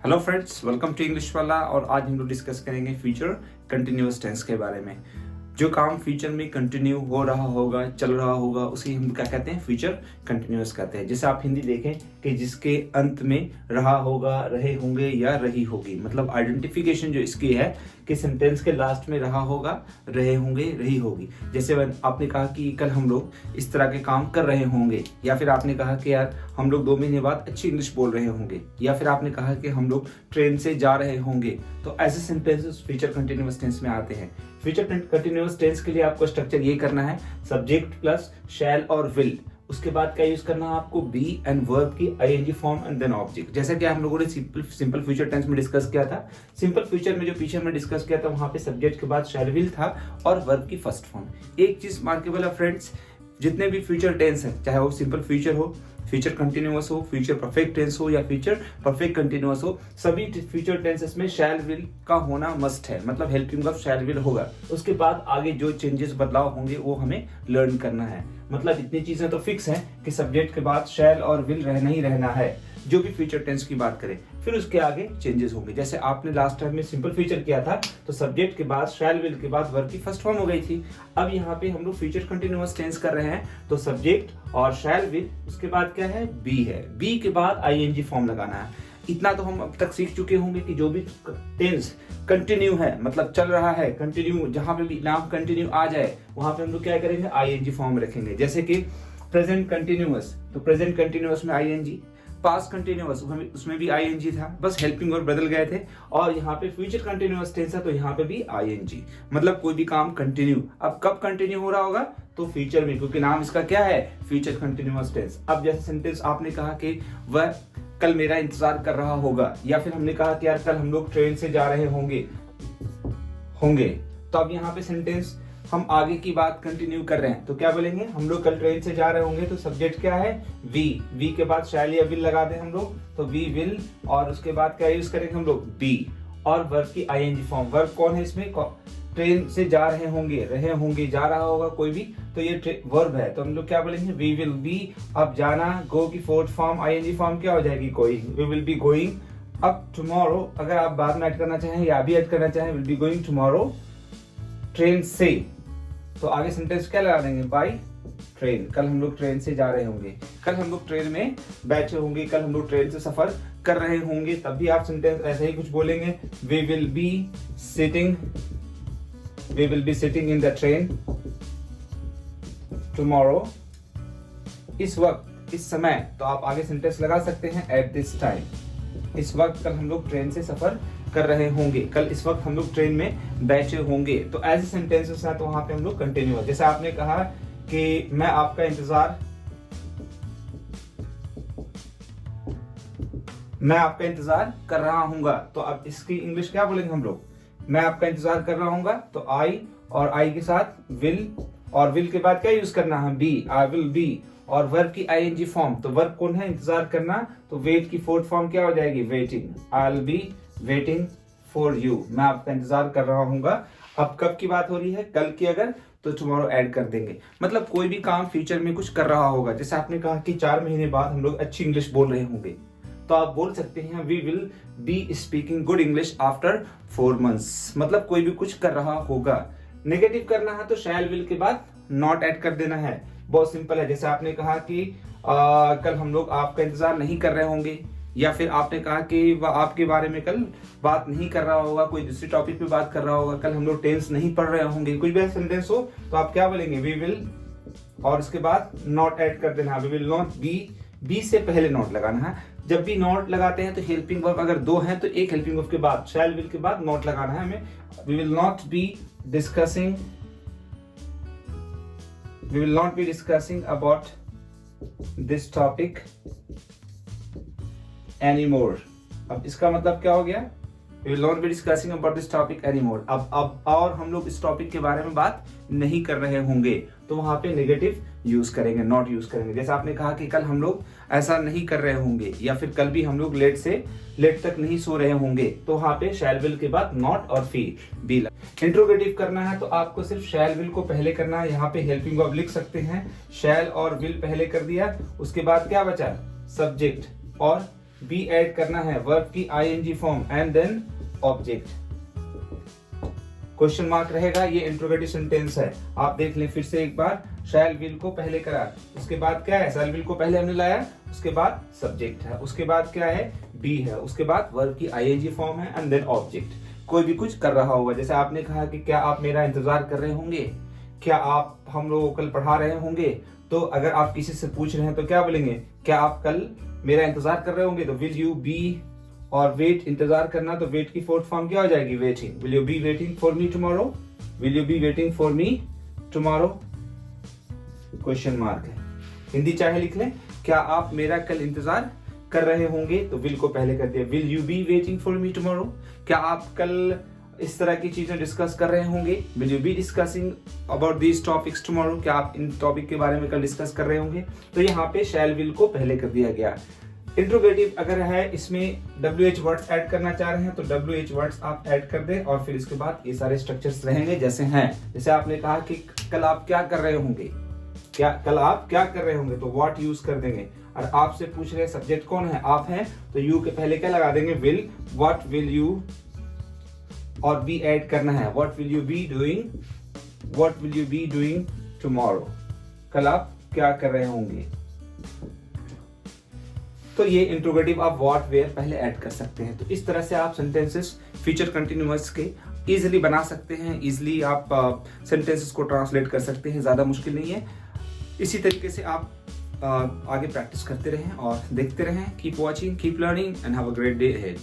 Hello friends, welcome to English वाला। और आज हम लोग डिस्कस करेंगे फ्यूचर कंटिन्यूअस टेंस के बारे में। जो काम फ्यूचर में कंटिन्यू हो रहा होगा, चल रहा होगा, उसे हम क्या कहते हैं? फ्यूचर कंटिन्यूअस कहते हैं। जैसे आप हिंदी देखें कि जिसके अंत में रहा होगा, रहे होंगे या रही होगी, मतलब आइडेंटिफिकेशन जो इसकी है कि सेंटेंस के लास्ट में रहा होगा, रहे होंगे, रही होगी। जैसे आपने कहा कि कल हम लोग इस तरह के काम कर रहे होंगे, या फिर आपने कहा कि यार हम लोग 2 महीने बाद अच्छी इंग्लिश बोल रहे होंगे, या फिर आपने कहा कि हम लोग ट्रेन से जा रहे होंगे। तो ऐसे सेंटेंसेस फ्यूचर कंटिन्यूअस टेंस में आते हैं। फ्यूचर कंटिन्यूअस टेंस के लिए आपको स्ट्रक्चर ये करना है, सब्जेक्ट प्लस शैल और विल। उसके बाद क्या यूज करना है आपको? बी एंड वर्ब की ING form and then object. जैसा कि हम लोगों ने सिंपल फ्यूचर टेंस में डिस्कस किया था। सिंपल फ्यूचर में जो पीछे में डिस्कस किया था, वहां पे सब्जेक्ट के बाद शैल विल था और वर्ब की फर्स्ट फॉर्म। एक चीज मार्केबल है फ्रेंड्स, जितने भी फ्यूचर टेंस है, चाहे वो सिंपल फ्यूचर हो, फ्यूचर कंटिन्यूअस हो, फ्यूचर परफेक्ट टेंस हो या फ्यूचर परफेक्ट कंटिन्यूअस हो, सभी फ्यूचर टेंसेस में शैल विल का होना मस्ट है। मतलब हेल्पिंग ऑफ शैल विल होगा। उसके बाद आगे जो चेंजेस बदलाव होंगे वो हमें लर्न करना है। मतलब इतनी चीजें तो फिक्स हैं कि सब्जेक्ट के बाद शैल और विल रहना ही रहना है, जो भी फ्यूचर टेंस की बात करें। फिर उसके आगे चेंजेस होंगे। जैसे आपने लास्ट टाइम में सिंपल फ्यूचर किया था, तो सब्जेक्ट के बाद शैल विल के बाद वर्ब की फर्स्ट फॉर्म हो गई थी। अब यहाँ पे हम लोग फ्यूचर कंटिन्यूअस टेंस कर रहे हैं, तो सब्जेक्ट और शैल विल, उसके बाद क्या है? बी है। बी के बाद आईएनजी फॉर्म लगाना है। इतना तो हम अब तक सीख चुके होंगे कि जो भी टेंस कंटिन्यू है, मतलब चल रहा है, कंटिन्यू, जहां पे भी नाम कंटिन्यू आ जाए वहां पे हम लोग क्या करेंगे? आईएनजी फॉर्म रखेंगे। जैसे कि प्रेजेंट कंटिन्यूअस, तो प्रेजेंट कंटिन्यूअस में आईएनजी, पास्ट कंटिन्यूअस उसमें भी आईएनजी था, बस हेल्पिंग वर्ब बदल गए थे। और यहाँ पे फ्यूचर कंटिन्यूअस टेंस है, तो यहाँ पे भी आईएनजी। मतलब कोई भी काम कंटिन्यू। अब कब कंटिन्यू हो रहा होगा? तो फ्यूचर में, क्योंकि नाम इसका क्या है? Future continuous tense. अब जैसे सेंटेंस आपने कहा कि वह कल मेरा इंतजार कर रहा होगा, या फिर हमने कहा कि यार कल हम लोग ट्रेन से जा रहे होंगे। तो अब यहाँ पे सेंटेंस हम आगे की बात कंटिन्यू कर रहे हैं, तो क्या बोलेंगे? हम लोग कल ट्रेन से जा रहे होंगे, तो सब्जेक्ट क्या है? वी के बाद शैल या विल लगा दें हम लोग, तो वी विल। और उसके बाद क्या यूज करेंगे हम लोग? बी। और वर्ब की आईएनजी फॉर्म। वर्ब कौन है इसमें? ट्रेन से जा रहे होंगे, जा रहा होगा कोई भी, तो ये वर्ब है, तो हम लोग क्या बोलेंगे? We will be. अब जाना, गो की फोर्थ फॉर्म आईएनजी फॉर्म क्या हो जाएगी? Going. We will be going. अब टुमारो, अगर आप बाद में ऐड करना चाहें या अभी ऐड करना चाहें, will be going tomorrow train से, तो आगे सेंटेंस क्या लगा देंगे? By train. कल हम लोग ट्रेन से जा रहे होंगे, कल हम लोग ट्रेन में बैठे होंगे, कल हम लोग ट्रेन से सफर कर रहे होंगे। तब भी आप सेंटेंस ऐसे ही कुछ बोलेंगे, we will be sitting in the train tomorrow. इस वक्त, इस समय, तो आप आगे सेंटेंस लगा सकते हैं एट दिस टाइम। इस वक्त कल हम लोग ट्रेन से सफर कर रहे होंगे, कल इस वक्त हम लोग ट्रेन में बैठे होंगे। तो ऐसे सेंटेंसेस हैं, तो वहां पे हम लोग कंटिन्यू। जैसे आपने कहा कि मैं आपका इंतजार कर रहा हूंगा, तो अब इसकी इंग्लिश क्या बोलेंगे हम लोग? मैं आपका इंतजार कर रहा हूंगा, तो आई, और आई के साथ विल, और विल के बाद क्या यूज करना है? Be, I will be. और वर्ब की आईएनजी फॉर्म, तो वर्ब कौन है? इंतजार करना, तो वेट की फोर्थ फॉर्म क्या हो जाएगी? Waiting. I will be waiting for you. मैं आपका इंतजार कर रहा हूंगा। अब कब की बात हो रही है? कल की, अगर तो टुमारो ऐड कर देंगे। मतलब कोई भी काम फ्यूचर में कुछ कर रहा होगा। जैसे आपने कहा कि 4 महीने बाद हम लोग अच्छी इंग्लिश बोल रहे होंगे, तो आप बोल सकते हैं we will be speaking good English after 4 months। मतलब कोई भी कुछ कर रहा होगा। नेगेटिव करना है तो शैल विल के बाद नॉट ऐड कर देना है। बहुत सिंपल है। जैसे आपने कहा कि कल हम लोग आपका इंतजार नहीं कर रहे होंगे, या फिर आपने कहा कि वह आपके बारे में कल बात नहीं कर रहा होगा, कोई दूसरी टॉपिक पे बात कर रहा होगा, कल हम लोग टेंस नहीं पढ़ रहे होंगे, कुछ भी सेंटेंस हो, तो आप क्या बोलेंगे? वी विल, और उसके बाद नॉट ऐड कर देना। वी विल नॉट बी से पहले नॉट लगाना है। जब भी नॉट लगाते हैं तो हेल्पिंग वर्ब अगर 2 हैं, तो एक हेल्पिंग वर्ब के बाद शैल विल के बाद नॉट लगाना है हमें। We will not be discussing about this topic anymore। अब इसका मतलब क्या हो गया? We will not be discussing about this topic anymore। अब और हम लोग इस टॉपिक के बारे में बात नहीं कर रहे होंगे, तो वहां पे नेगेटिव यूज करेंगे, नॉट यूज करेंगे। जैसे आपने कहा कि कल हम लोग ऐसा नहीं कर रहे होंगे, या फिर कल भी हम लोग लेट तक नहीं सो रहे होंगे, तो वहां पे शैल विल के बाद नॉट और बी। इंट्रोगेटिव करना है तो आपको सिर्फ शैल विल को पहले करना है। यहाँ पे हेल्पिंग वर्ब लिख सकते हैं, शैल और विल पहले कर दिया, उसके बाद क्या बचा? सब्जेक्ट और बी ऐड करना है वर्ब की ING form and then object. Question mark रहेगा, ये इंट्रोगेटिव सेंटेंस है। आप देख लें फिर से एक बार, शैल विल को पहले करा, उसके बाद क्या है, शैल विल को पहले हमने लाया, उसके बाद सब्जेक्ट है, उसके बाद क्या है, बी है, उसके बाद वर्ब की आईएनजी फॉर्म है एंड देन ऑब्जेक्ट। कोई भी कुछ कर रहा होगा, जैसे आपने कहा कि क्या आप मेरा इंतजार कर रहे होंगे, क्या आप हम लोगों को कल पढ़ा रहे होंगे। तो अगर आप किसी से पूछ रहे हैं तो क्या बोलेंगे, क्या आप कल मेरा इंतजार कर रहे होंगे, तो विल यू बी, और वेट इंतजार करना, तो वेट की फोर्थ फॉर्म क्या हो जाएगी, waiting. Will you be waiting for me tomorrow, will you be waiting for me tomorrow, question mark है। हिंदी चाहे लिख लें, क्या आप मेरा कल इंतजार कर रहे होंगे, तो विल को पहले कर दिया, will you be waiting for me tomorrow. क्या आप कल इस तरह की चीजें डिस्कस कर रहे होंगे, will you B discussing about these topics tomorrow, क्या आप इन टॉपिक के बारे में कल डिस्कस कर रहे होंगे। तो यहाँ पे शैल विल को पहले कर दिया गया। इंट्रोगेटिव अगर है, इसमें WH वर्ड्स ऐड करना चाह रहे हैं तो WH वर्ड्स आप ऐड कर दें, और फिर इसके बाद ये सारे स्ट्रक्चर्स रहेंगे जैसे हैं। जैसे आपने कहा कि कल आप क्या कर रहे होंगे, क्या कल आप क्या कर रहे होंगे, तो व्हाट यूज कर देंगे। और आपसे पूछ रहे सब्जेक्ट कौन है, आप हैं, तो यू के पहले क्या लगा देंगे, विल, व्हाट विल यू, और बी ऐड करना है, what will you be doing, what will you be doing tomorrow, कल आप क्या कर रहे होंगे। तो ये इंट्रोगेटिव आप व्हाट वेयर पहले ऐड कर सकते हैं। तो इस तरह से आप सेंटेंसेस फ्यूचर कंटिन्यूअस के इजीली बना सकते हैं, इजीली आप सेंटेंसेस को ट्रांसलेट कर सकते हैं, ज्यादा मुश्किल नहीं है। इसी तरीके से आप आगे प्रैक्टिस करते रहें और देखते रहें। Keep watching, keep learning and have a great day ahead.